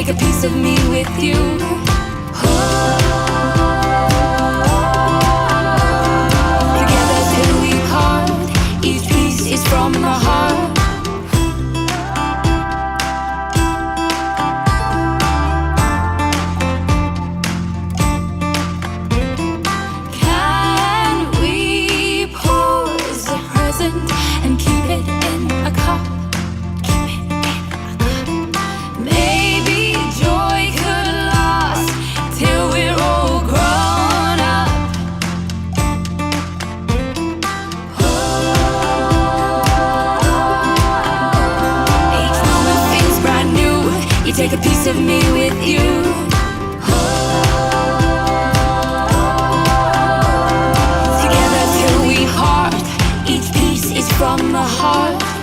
take a piece of me with you. Together till we part, each piece is from the heart. Can we pause the present and keep it in a cup? Maybe joy could last till we're all grown up. Each moment feels brand new. You take a piece of me with you. Together till we part, each piece is from the heart.